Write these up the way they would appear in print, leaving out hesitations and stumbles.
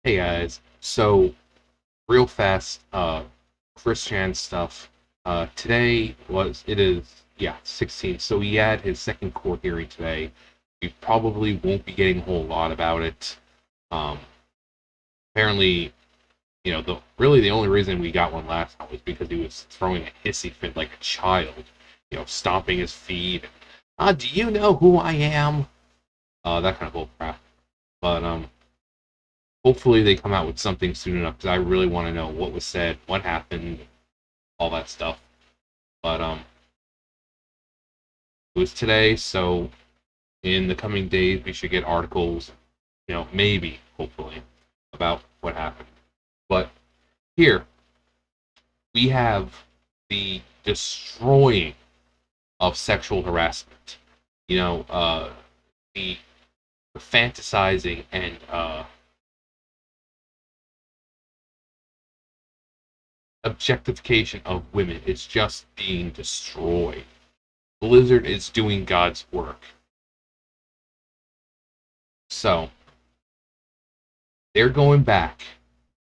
Hey guys, so real fast, Chris Chan stuff. Today was it is yeah 16. So he had his second court hearing today. We probably won't be getting a whole lot about it. Um, Apparently, the only reason we got one last time was because he was throwing a hissy fit like a child, stomping his feet. Do you know who I am? That kind of bull crap. But hopefully they come out with something soon enough because I really want to know what was said, what happened, all that stuff. But it was today, so in the coming days we should get articles, maybe, hopefully, about what happened. But here we have the destroying of sexual harassment. You know, the fantasizing and objectification of women is just being destroyed. Blizzard is doing God's work. So they're going back,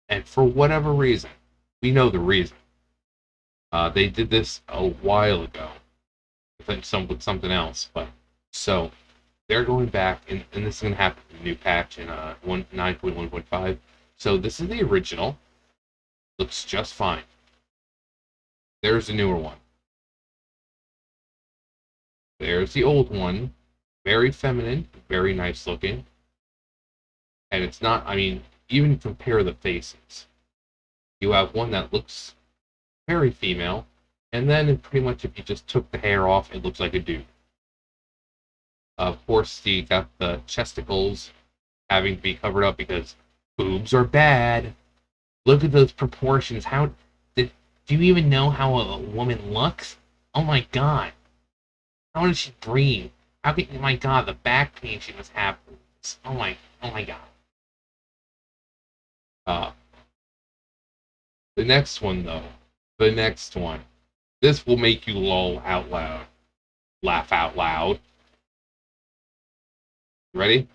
and for whatever reason, we know the reason. They did this a while ago. I think with something else, but so they're going back, and this is going to happen in the new patch in 9.1.5. So this is the original. Looks just fine. There's the newer one. There's the old one. Very feminine, very nice looking. And it's not, I mean, even compare the faces. You have one that looks very female, and then pretty much if you just took the hair off, it looks like a dude. Of course, you got the chesticles having to be covered up because boobs are bad. Look at those proportions. Did, do you even know how a woman looks? Oh my god. How does she breathe? How can, oh my god, the back pain she must have. Oh my god. Uh, the next one, though. The next one. This will make you lol out loud. Laugh out loud. Ready?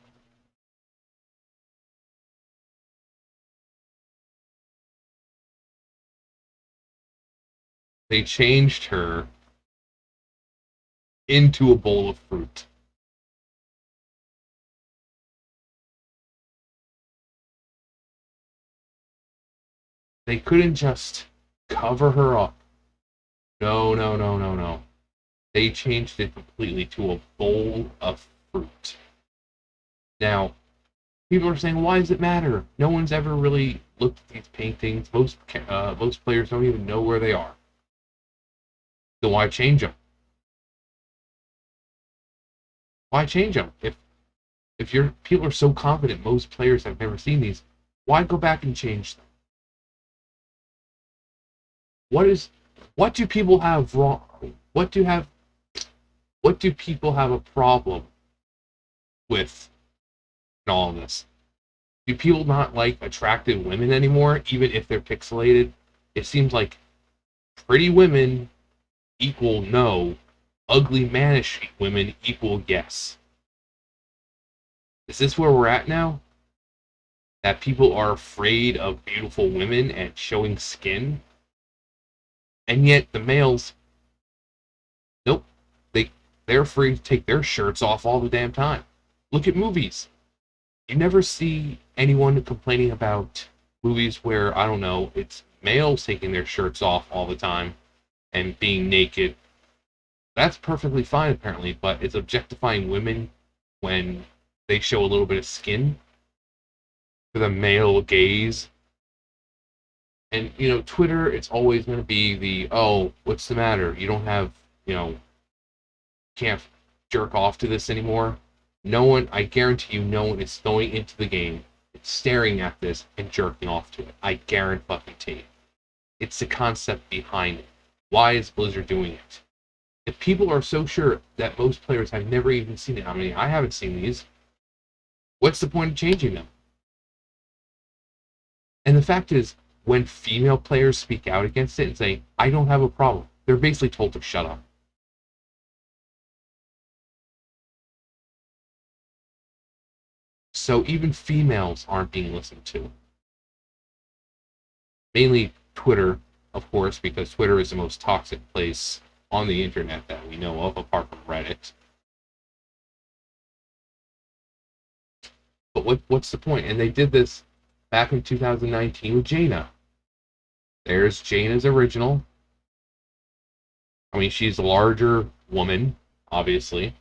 They changed her into a bowl of fruit. They couldn't just cover her up. No, no, no, no, no. They changed it completely to a bowl of fruit. Now, people are saying, why does it matter? No one's ever really looked at these paintings. Most players don't even know where they are. So why change them? Why change them? If your people are so confident, most players have never seen these. Why go back and change them? What is what do people have wrong? What do people have a problem with in all of this? Do people not like attractive women anymore, even if they're pixelated? It seems like pretty women equal no, ugly mannish women equal yes. Is this where we're at now? That people are afraid of beautiful women and showing skin? And yet the males, nope, they're free to take their shirts off all the damn time. Look at movies. You never see anyone complaining about movies where, I don't know, it's males taking their shirts off all the time and being naked. That's perfectly fine, apparently, but it's objectifying women when they show a little bit of skin for the male gaze. And, Twitter, it's always going to be oh, what's the matter? You don't have, can't jerk off to this anymore. No one, I guarantee you, no one is going into the game, it's staring at this and jerking off to it. I guarantee you. It's the concept behind it. Why is Blizzard doing it? If people are so sure that most players have never even seen it, I haven't seen these. What's the point of changing them? And the fact is, when female players speak out against it and say, I don't have a problem, they're basically told to shut up. So even females aren't being listened to. mainly Twitter, of course, because Twitter is the most toxic place on the internet that we know of, apart from Reddit. But what's the point? And they did this back in 2019 with Jaina. There's Jaina's original. I mean, she's a larger woman, obviously.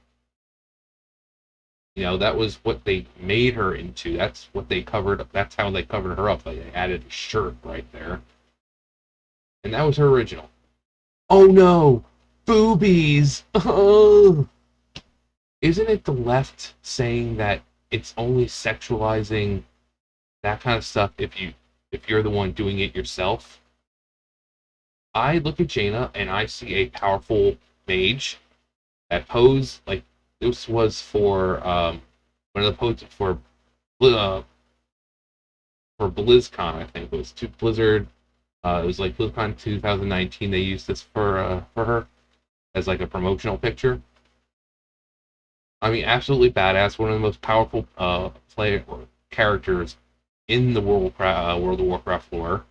You know, that was what they made her into. That's what they covered. That's how they covered her up. Like, they added a shirt right there, and that was her original. Oh no, boobies! Oh, isn't it the left saying that it's only sexualizing that kind of stuff if you're the one doing it yourself? I look at Jaina and I see a powerful mage that pose like this was for one of the poses uh, for BlizzCon. I think it was to Blizzard. It was like BlizzCon 2019. They used this for her as like a promotional picture. I mean, absolutely badass. One of the most powerful player characters in the World of Warcraft lore.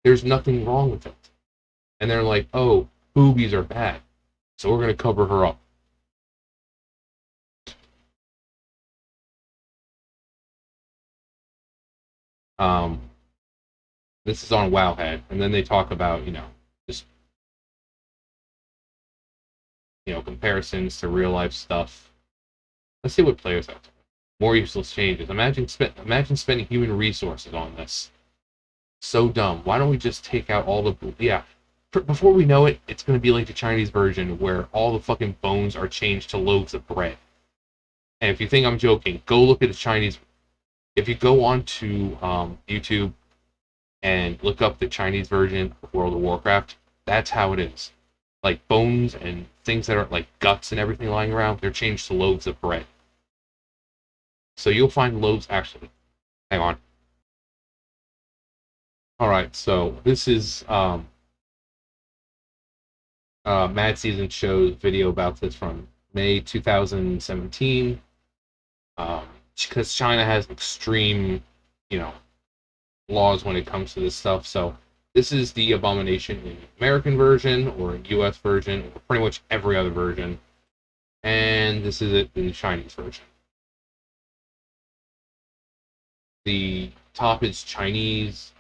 There's nothing wrong with it. And they're like, oh, boobies are bad, so we're gonna cover her up. Um, this is on Wowhead, and then they talk about just comparisons to real life stuff. Let's see what players have. More useless changes. Imagine spending human resources on this. So dumb. Why don't we just take out all the before we know it, it's going to be like the Chinese version where all the fucking bones are changed to loaves of bread. And if you think I'm joking, go look at the Chinese. If you go on to YouTube and look up the Chinese version of World of Warcraft, that's how it is. Like bones and things that are like guts and everything lying around, they're changed to loaves of bread. So you'll find loaves actually. Hang on. All right, so this is Mad Season Show's video about this from May 2017. Because China has extreme, you know, laws when it comes to this stuff. So this is the Abomination in American version or in US version, or pretty much every other version. And this is it in the Chinese version. The top is Chinese,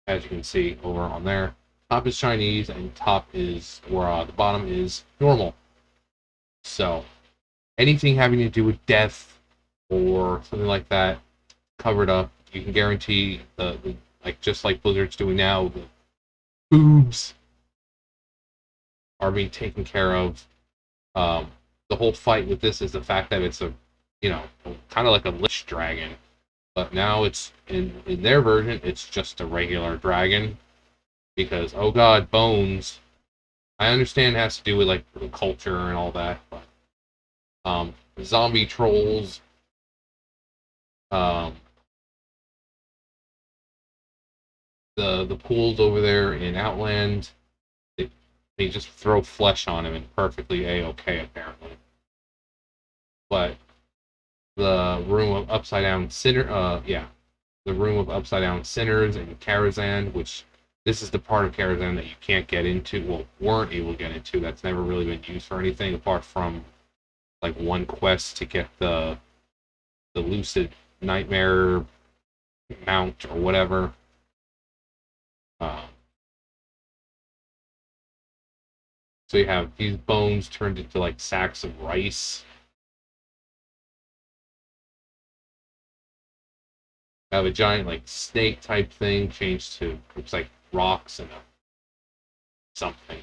as you can see over on there. Top is Chinese, and top is, or the bottom is normal. So anything having to do with death or something like that, covered up. You can guarantee the like just like Blizzard's doing now, the boobs are being taken care of. Um, the whole fight with this is the fact that it's a kind of like a lich dragon, but now it's in their version it's just a regular dragon because oh god, bones. I understand it has to do with like the culture and all that, but zombie trolls, um, the pools over there in Outland, they just throw flesh on him and perfectly a-okay apparently. But the room of upside down sinner, the room of upside down sinners and Karazhan, which this is the part of Karazhan that you can't get into, well, weren't able to get into. That's never really been used for anything apart from like one quest to get the lucid nightmare mount or whatever. Um, so you have these bones turned into like sacks of rice. You have a giant like snake type thing changed to looks like rocks and something.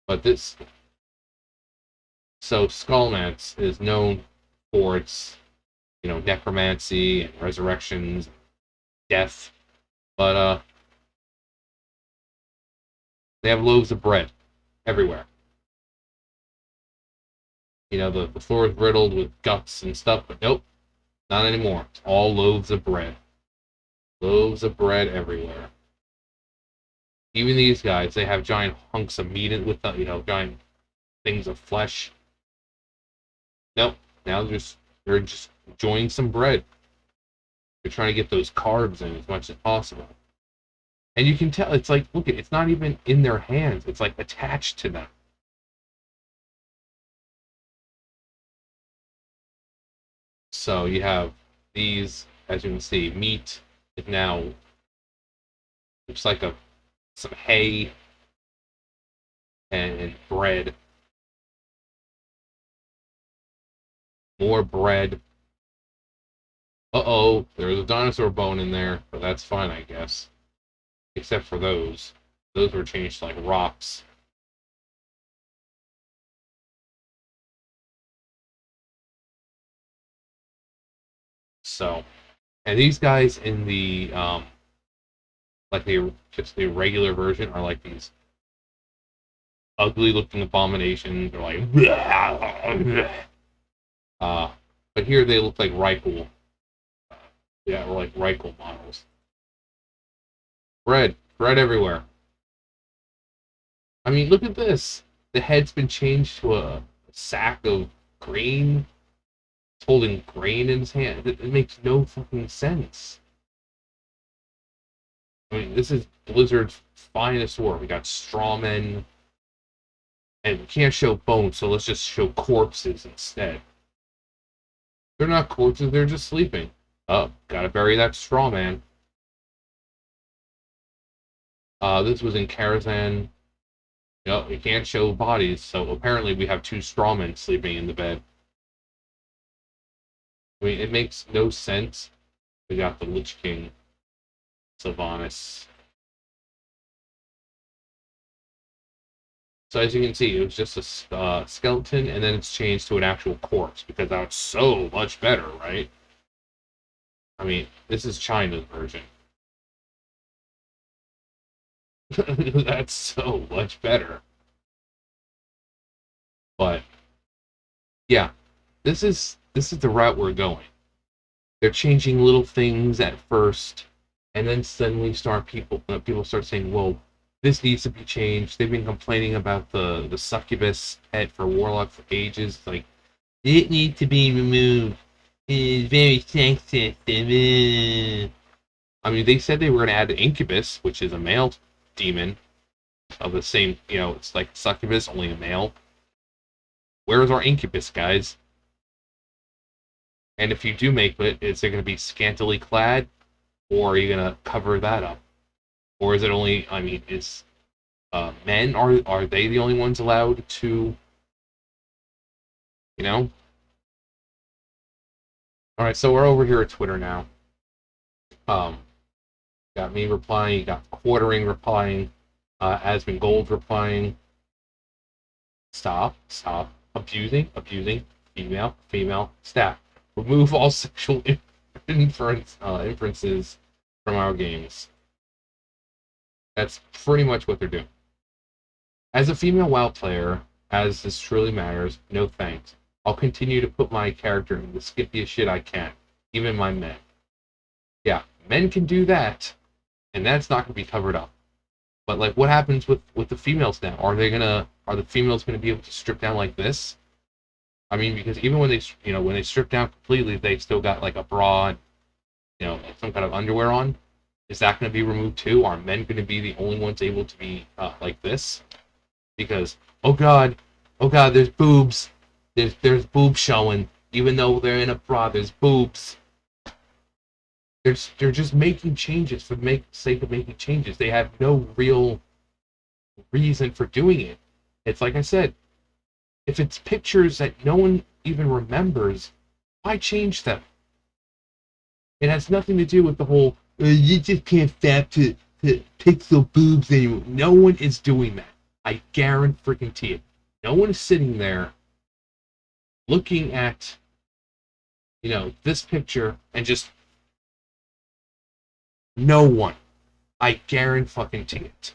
But this so Skullmance is known for its necromancy and resurrections, death, but they have loaves of bread everywhere. The floor is riddled with guts and stuff, but nope, not anymore. It's all loaves of bread. Loaves of bread everywhere. Even these guys, they have giant hunks of meat with giant things of flesh. Nope. Now they're just enjoying some bread. They're trying to get those carbs in as much as possible. And you can tell, it's like, look, it's not even in their hands. It's like attached to them. So you have these, as you can see, meat is now looks like some hay and bread. More bread. Uh-oh, there's a dinosaur bone in there, but that's fine, I guess. Except for those. Those were changed to like rocks. So, and these guys in the like the just the regular version are like these ugly looking abominations. They're like uh but here they look like Rifle. Yeah, or like Rifle models. Bread everywhere. I mean, look at this. The head's been changed to a sack of grain. It's holding grain in his hand. It makes no fucking sense. I mean, this is Blizzard's finest work. We got strawmen, and we can't show bones, so let's just show corpses instead. They're not corpses, they're just sleeping. Oh, gotta bury that straw man. This was in Karazhan. No, we can't show bodies, so apparently we have two strawmen sleeping in the bed. I mean, it makes no sense. We got the Lich King, Sylvanas. So as you can see, it was just a skeleton, and then it's changed to an actual corpse, because that's so much better, right? I mean, this is China's version. That's so much better. But yeah, this is the route we're going. They're changing little things at first, and then suddenly people start saying, "Well, this needs to be changed." They've been complaining about the succubus pet for Warlock for ages. Like, it needs to be removed. It's very sexist. I mean, they said they were going to add an incubus, which is a male demon of the same, it's like succubus, only a male. Where's our incubus, guys? And if you do make it, is it going to be scantily clad, or are you going to cover that up? Or is it only, I mean, is men, are they the only ones allowed to, you know? All right, so we're over here at Twitter now. Got me replying, you got Quartering replying, Asmund Gold replying. Stop, abusing, female, staff. Remove all sexual inferences from our games. That's pretty much what they're doing. As a female WoW player, as this truly matters, no thanks. I'll continue to put my character in the skippiest shit I can, even my men. Yeah, men can do that, and that's not going to be covered up. But like, what happens with the females now? Are the females gonna be able to strip down like this? I mean, because even when they strip down completely, they still got like a bra, some kind of underwear on. Is that going to be removed too? Are men going to be the only ones able to be like this? Because oh god, there's boobs. There's boobs showing. Even though they're in a bra, there's boobs. They're just making changes for the sake of making changes. They have no real reason for doing it. It's like I said, if it's pictures that no one even remembers, why change them? It has nothing to do with the whole, you just can't fap to pixel boobs anymore. No one is doing that. I guarantee it. No one is sitting there looking at, this picture and just, no one. I guarantee it.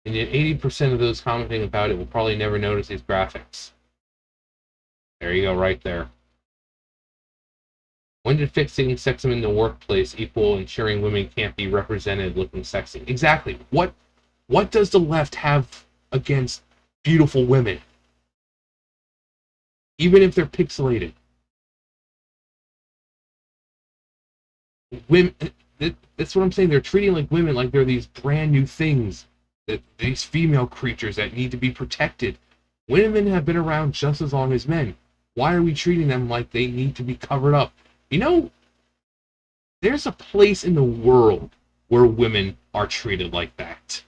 And yet 80% of those commenting about it will probably never notice these graphics. There you go, right there. When did fixing sexism in the workplace equal ensuring women can't be represented looking sexy? Exactly. What does the left have against beautiful women? even if they're pixelated. Women, that's what I'm saying. They're treating like women like they're these brand new things, that these female creatures that need to be protected. Women have been around just as long as men. Why are we treating them like they need to be covered up? You know, there's a place in the world where women are treated like that,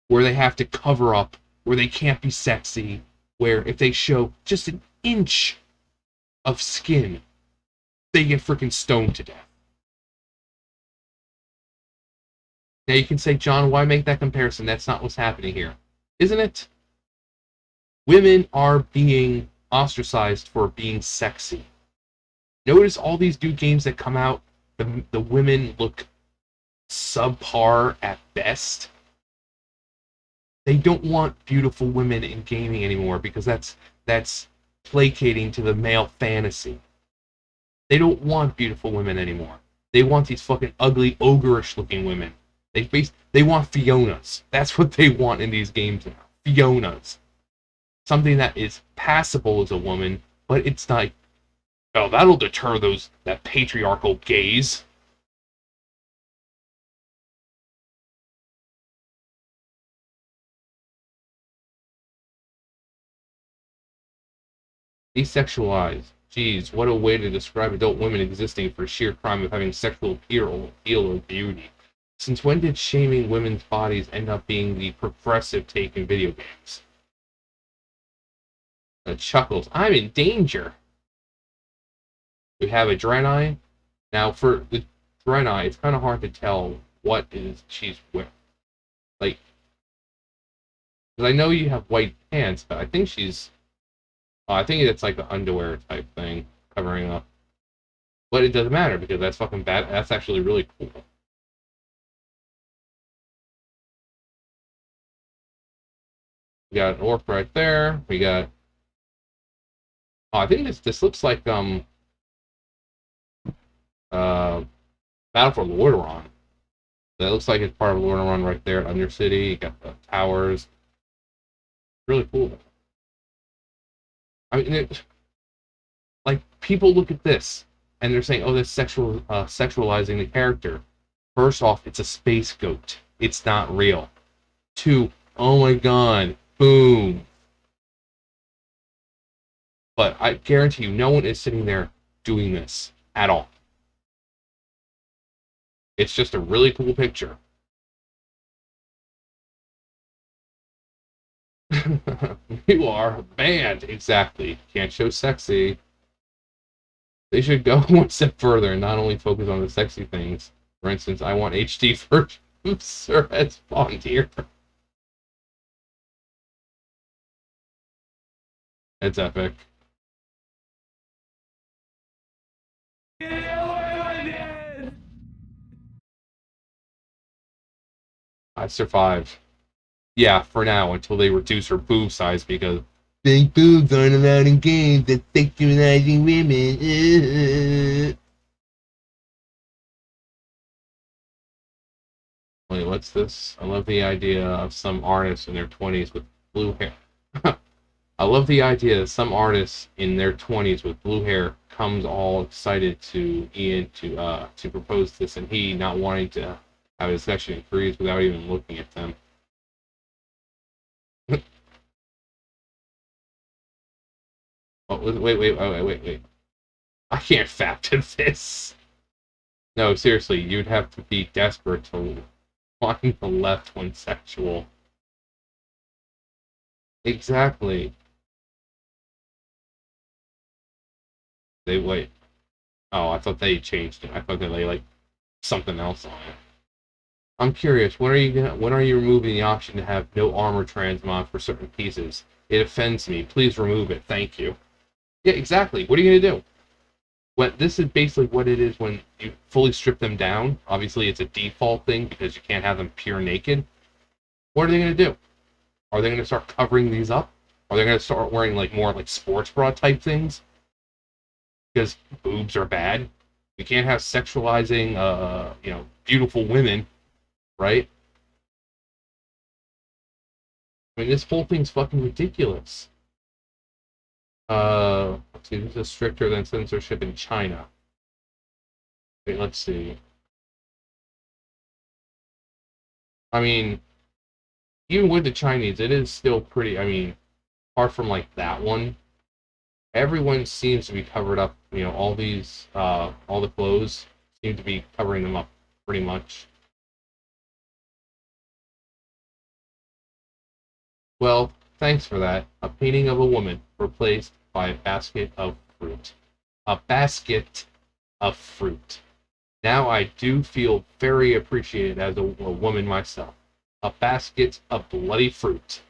where they have to cover up, where they can't be sexy, where if they show just an inch of skin, they get freaking stoned to death. Now you can say, John, why make that comparison? That's not what's happening here, isn't it? Women are being ostracized for being sexy. Notice all these new games that come out, the women look subpar at best. They don't want beautiful women in gaming anymore because that's placating to the male fantasy. They don't want beautiful women anymore. They want these fucking ugly, ogreish looking women. They want Fionas. That's what they want in these games now. Fionas. Something that is passable as a woman, but it's like, oh, that'll deter that patriarchal gaze. Desexualized. Geez, what a way to describe adult women existing for sheer crime of having sexual appeal or beauty. Since when did shaming women's bodies end up being the progressive take in video games? Chuckles. I'm in danger. We have a Draenei. Now, for the Draenei, it's kind of hard to tell what is she's wearing. Like, because I know you have white pants, but I think she's. Oh, I think it's like the underwear type thing covering up. But it doesn't matter because that's fucking bad. That's actually really cool. We got an orc right there. We got. Oh, I think this looks like Battle for Lordaeron. That looks like it's part of Lordaeron right there at Undercity. You got the towers. Really cool. I mean, like people look at this and they're saying, "Oh, this sexualizing the character." First off, it's a space goat. It's not real. Two, oh my god, boom. But I guarantee you, no one is sitting there doing this at all. It's just a really cool picture. You are banned. Exactly. Can't show sexy. They should go one step further and not only focus on the sexy things. For instance, I want HD version of Sir Ed spawned here. It's epic. I survived. Yeah, for now, until they reduce her boob size because big boobs aren't allowed in games that's sexualizing women. Wait, what's this? I love the idea of some artists in their 20s with blue hair. I love the idea that some artists in their 20s with blue hair comes all excited to Ian to propose this, and he not wanting to have a discussion agrees without even looking at them. Oh, wait. I can't fathom this. No, seriously, you'd have to be desperate to find the left when sexual. Exactly. They wait. Oh, I thought they changed it. I thought they lay like something else on it. I'm curious. When are you removing the option to have no armor transmog for certain pieces? It offends me. Please remove it. Thank you. Yeah, exactly. What are you gonna do? This is basically what it is when you fully strip them down. Obviously, it's a default thing because you can't have them pure naked. What are they gonna do? Are they gonna start covering these up? Are they gonna start wearing like more like sports bra type things? Because boobs are bad. You can't have sexualizing, beautiful women, right? I mean, this whole thing's fucking ridiculous. Let's see, this is stricter than censorship in China. Wait, let's see. I mean, even with the Chinese, it is still pretty. I mean, apart from like that one, everyone seems to be covered up. You know, all the clothes seem to be covering them up pretty much. Well, thanks for that. A painting of a woman replaced by a basket of fruit. A basket of fruit. Now I do feel very appreciated as a woman myself. A basket of bloody fruit.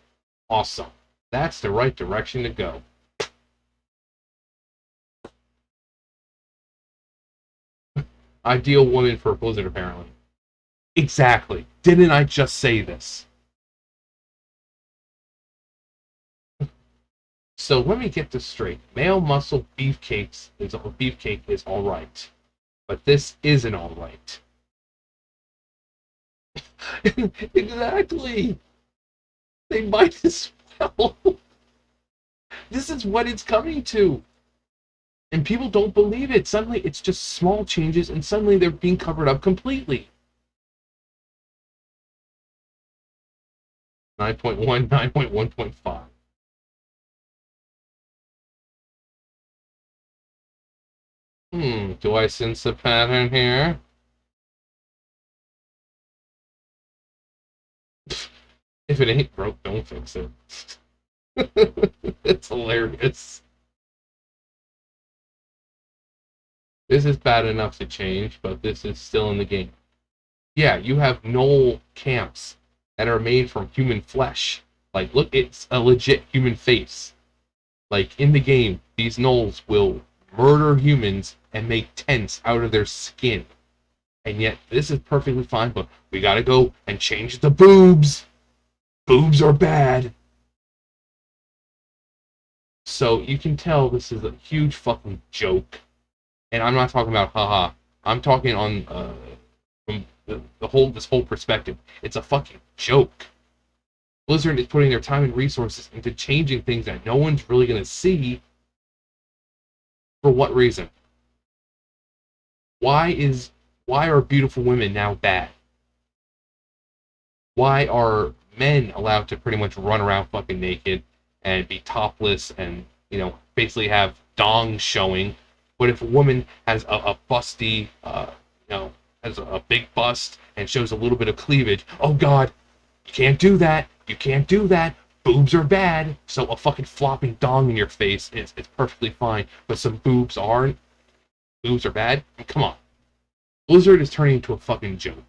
Awesome. That's the right direction to go. Ideal woman for a blizzard, apparently. Exactly. Didn't I just say this? So let me get this straight. Male muscle beefcake is all right, but this isn't all right. Exactly. They might as well. This is what it's coming to. And people don't believe it. Suddenly it's just small changes and suddenly they're being covered up completely. 9.1, 9.1.5. Do I sense a pattern here? If it ain't broke, don't fix it. It's hilarious. This is bad enough to change, but this is still in the game. Yeah, you have gnoll camps that are made from human flesh. Like, look, it's a legit human face. Like, in the game, these gnolls will murder humans and make tents out of their skin. And yet, this is perfectly fine, but we gotta go and change the boobs. Boobs are bad. So you can tell this is a huge fucking joke. And I'm not talking about haha. I'm talking on from the whole this whole perspective. It's a fucking joke. Blizzard is putting their time and resources into changing things that no one's really gonna see. For what reason? Why is why are beautiful women now bad? Why are men allowed to pretty much run around fucking naked and be topless and basically have dongs showing? But if a woman has a busty, has a big bust and shows a little bit of cleavage, oh god, you can't do that. You can't do that. Boobs are bad. So a fucking flopping dong in your face is perfectly fine. But some boobs aren't. Boobs are bad. I mean, come on. Blizzard is turning into a fucking joke.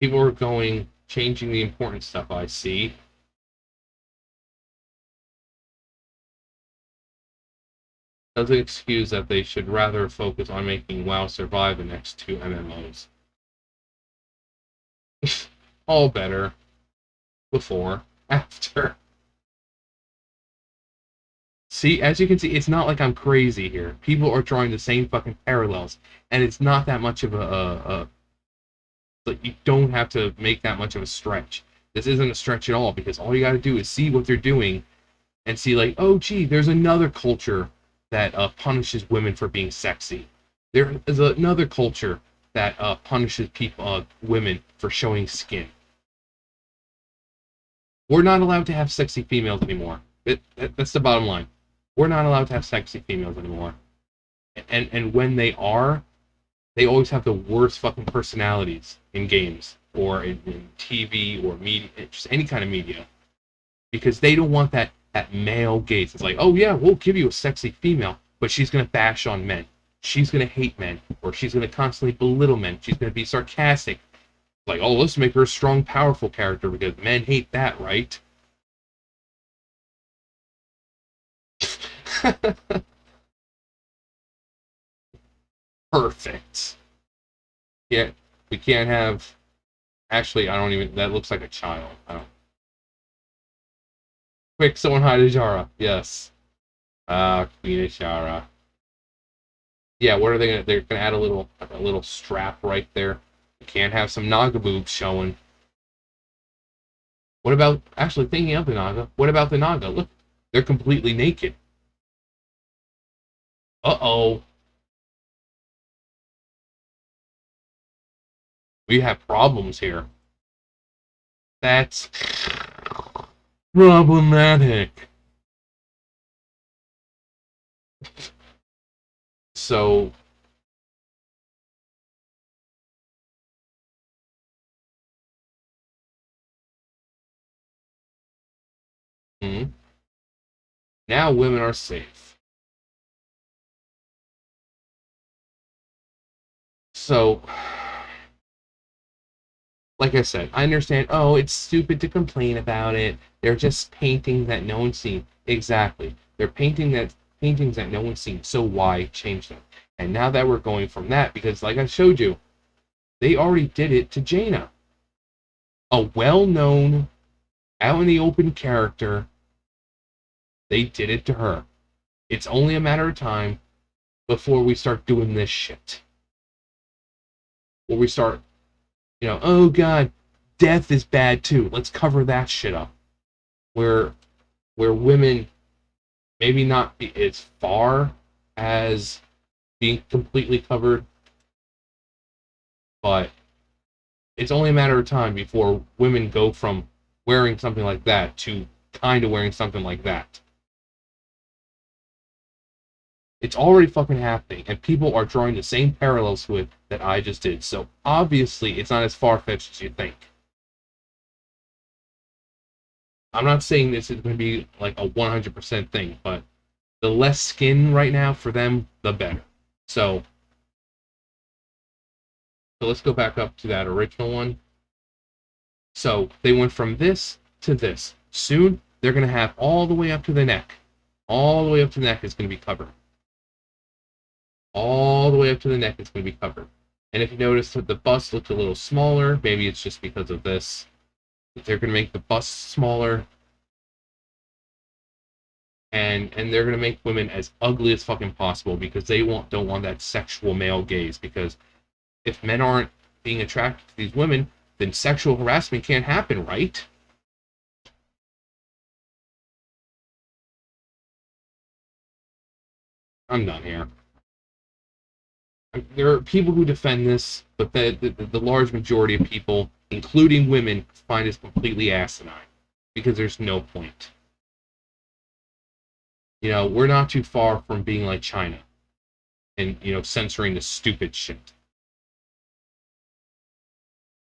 People are changing the important stuff I see. Doesn't excuse that they should rather focus on making WoW survive the next two MMOs. All better. Before. After. See, as you can see, it's not like I'm crazy here. People are drawing the same fucking parallels, and it's not that much of a like you don't have to make that much of a stretch. This isn't a stretch at all because all you got to do is see what they're doing and see like, oh gee, there's another culture that punishes women for being sexy. There is another culture that punishes women for showing skin. We're not allowed to have sexy females anymore. That's the bottom line. We're not allowed to have sexy females anymore. And when they always have the worst fucking personalities in games or in TV or media, just any kind of media, because they don't want that male gaze. It's like, oh yeah, we'll give you a sexy female, but she's gonna bash on men. She's gonna hate men, or she's gonna constantly belittle men. She's gonna be sarcastic. Like, oh, let's make her a strong, powerful character because men hate that, right? Perfect. Yeah, we can't have. Actually, I don't even. That looks like a child. I don't. Quick, someone hide Ajara. Yes. Queen Ajara. Yeah, what are they gonna? They're gonna add a little strap right there. You can't have some Naga boobs showing. What about, actually thinking of the Naga, what about the Naga? Look, they're completely naked. Uh-oh. We have problems here. That's problematic. So, now women are safe. So, like I said, I understand, oh, it's stupid to complain about it. They're just paintings that no one's seen. Exactly. They're paintings that no one's seen. So why change them? And now that we're going from that, because like I showed you, they already did it to Jaina. A well-known, out in the open character, they did it to her. It's only a matter of time before we start doing this shit. Where we start, oh god, death is bad too. Let's cover that shit up. Where women maybe not be as far as being completely covered, but it's only a matter of time before women go from wearing something like that to kind of wearing something like that. It's already fucking happening, and people are drawing the same parallels to it that I just did. So obviously, it's not as far-fetched as you think. I'm not saying this is going to be like a 100% thing, but the less skin right now for them, the better. So let's go back up to that original one. So they went from this to this. Soon, they're going to have all the way up to the neck. All the way up to the neck is going to be covered. All the way up to the neck is going to be covered. And if you notice that the bust looks a little smaller, maybe it's just because of this. They're going to make the bust smaller. And they're going to make women as ugly as fucking possible because they don't want that sexual male gaze. Because if men aren't being attracted to these women, then sexual harassment can't happen, right? I'm done here. There are people who defend this, but the large majority of people, including women, find this completely asinine because there's no point. We're not too far from being like China and, censoring the stupid shit.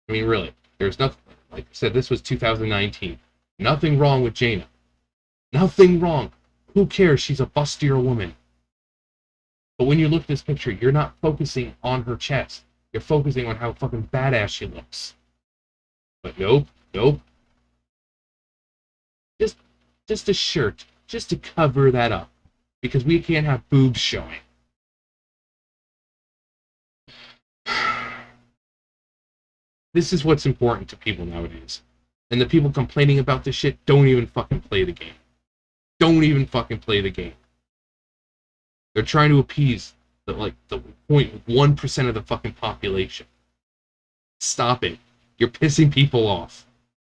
I mean, really, there's nothing, like I said, this was 2019. Nothing wrong with Jaina. Nothing wrong. Who cares? She's a bustier woman. But when you look at this picture, you're not focusing on her chest. You're focusing on how fucking badass she looks. But nope, nope. Just a shirt, just to cover that up. Because we can't have boobs showing. This is what's important to people nowadays. And the people complaining about this shit don't even fucking play the game. Don't even fucking play the game. They're trying to appease the 0.1% of the fucking population. Stop it. You're pissing people off.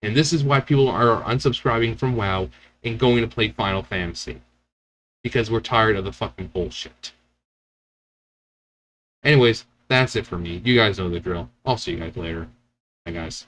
And this is why people are unsubscribing from WoW and going to play Final Fantasy. Because we're tired of the fucking bullshit. Anyways, that's it for me. You guys know the drill. I'll see you guys later. Bye, guys.